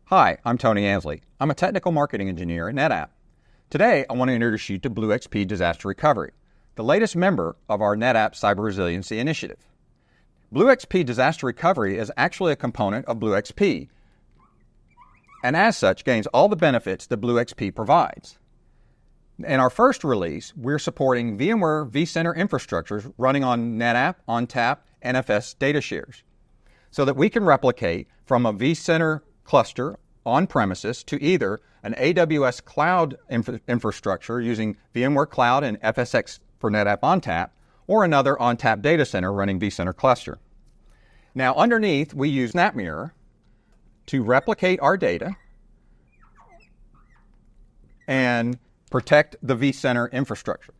Hi, I'm Tony Ansley. I'm a technical marketing engineer at NetApp. Today, I want to introduce you to BlueXP Disaster Recovery, the latest member of our NetApp Cyber Resiliency Initiative. BlueXP Disaster Recovery is actually a component of BlueXP, and as such gains all the benefits that BlueXP provides. In our first release, we're supporting VMware vCenter infrastructures running on NetApp, ONTAP, NFS data shares, so that we can replicate from a vCenter cluster on premises to either an AWS cloud infrastructure using VMware Cloud and FSx for NetApp ONTAP, or another ONTAP data center running vCenter cluster. Now underneath, we use SnapMirror to replicate our data and protect the vCenter infrastructure.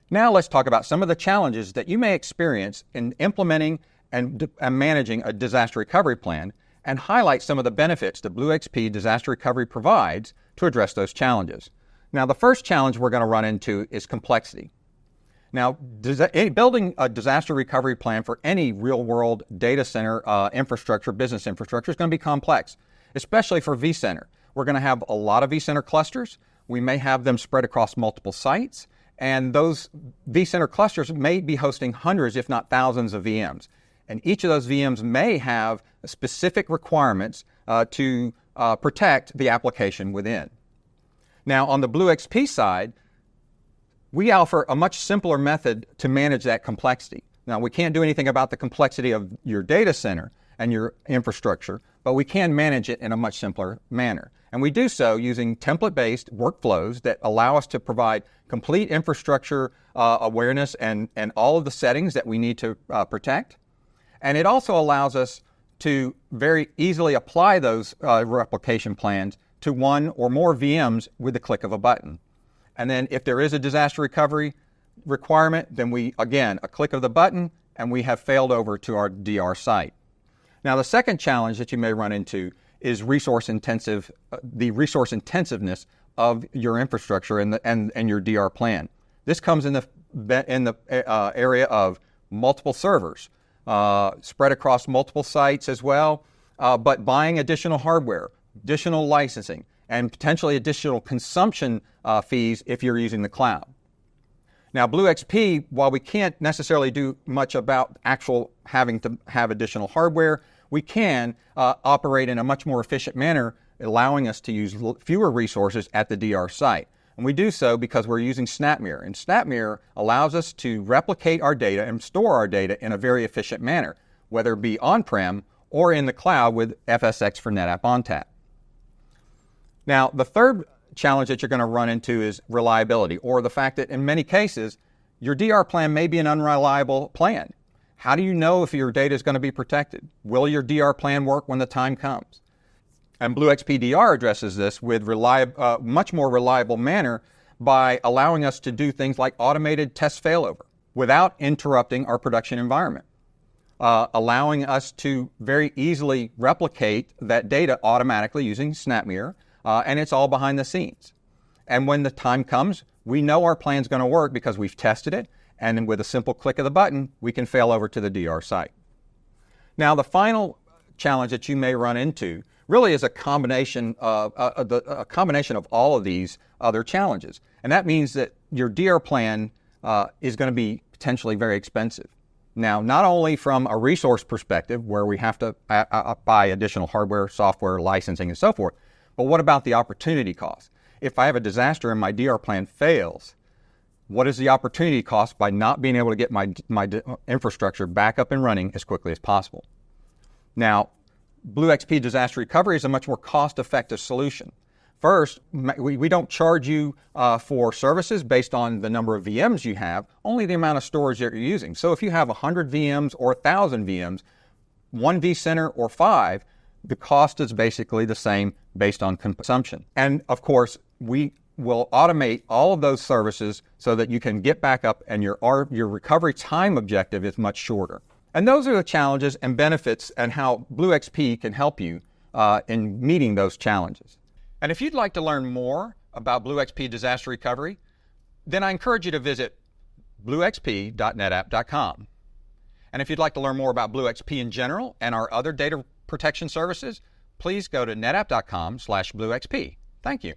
Now let's talk about some of the challenges that you may experience in implementing and managing a disaster recovery plan, and highlight some of the benefits that BlueXP Disaster Recovery provides to address those challenges. Now, the first challenge we're going to run into is complexity. Now, building a disaster recovery plan for any real-world data center infrastructure, business infrastructure, is going to be complex, especially for vCenter. We're going to have a lot of vCenter clusters. We may have them spread across multiple sites, and those vCenter clusters may be hosting hundreds, if not thousands, of VMs. And each of those VMs may have specific requirements to protect the application within. Now, on the BlueXP side, we offer a much simpler method to manage that complexity. Now, we can't do anything about the complexity of your data center and your infrastructure, but we can manage it in a much simpler manner. And we do so using template-based workflows that allow us to provide complete infrastructure awareness and all of the settings that we need to protect. And it also allows us to very easily apply those replication plans to one or more VMs with the click of a button. And then if there is a disaster recovery requirement, then we, again, a click of the button, and we have failed over to our DR site. Now, the second challenge that you may run into is the resource intensiveness of your infrastructure and your DR plan. This comes in the area of multiple servers, spread across multiple sites as well, but buying additional hardware, additional licensing, and potentially additional consumption fees if you're using the cloud. Now, BlueXP, while we can't necessarily do much about actual having to have additional hardware, we can operate in a much more efficient manner, allowing us to use fewer resources at the DR site. And we do so because we're using SnapMirror. And SnapMirror allows us to replicate our data and store our data in a very efficient manner, whether it be on-prem or in the cloud with FSx for NetApp ONTAP. Now, the third challenge that you're going to run into is reliability, or the fact that in many cases, your DR plan may be an unreliable plan. How do you know if your data is going to be protected? Will your DR plan work when the time comes? And BlueXP DR addresses this with much more reliable manner by allowing us to do things like automated test failover without interrupting our production environment, allowing us to very easily replicate that data automatically using SnapMirror, and it's all behind the scenes. And when the time comes, we know our plan's going to work because we've tested it, and with a simple click of the button, we can fail over to the DR site. Now, the final challenge that you may run into really is a combination of all of these other challenges. And that means that your DR plan is going to be potentially very expensive. Now, not only from a resource perspective, where we have to buy additional hardware, software, licensing, and so forth, but what about the opportunity cost? If I have a disaster and my DR plan fails, what is the opportunity cost by not being able to get my infrastructure back up and running as quickly as possible? Now, BlueXP Disaster Recovery is a much more cost-effective solution. First, we don't charge you for services based on the number of VMs you have, only the amount of storage that you're using. So if you have 100 VMs or 1,000 VMs, one vCenter or 5, the cost is basically the same based on consumption. And of course, we will automate all of those services so that you can get back up and your recovery time objective is much shorter. And those are the challenges and benefits and how BlueXP can help you in meeting those challenges. And if you'd like to learn more about BlueXP Disaster Recovery, then I encourage you to visit bluexp.netapp.com. And if you'd like to learn more about BlueXP in general and our other data protection services, please go to netapp.com/bluexp. Thank you.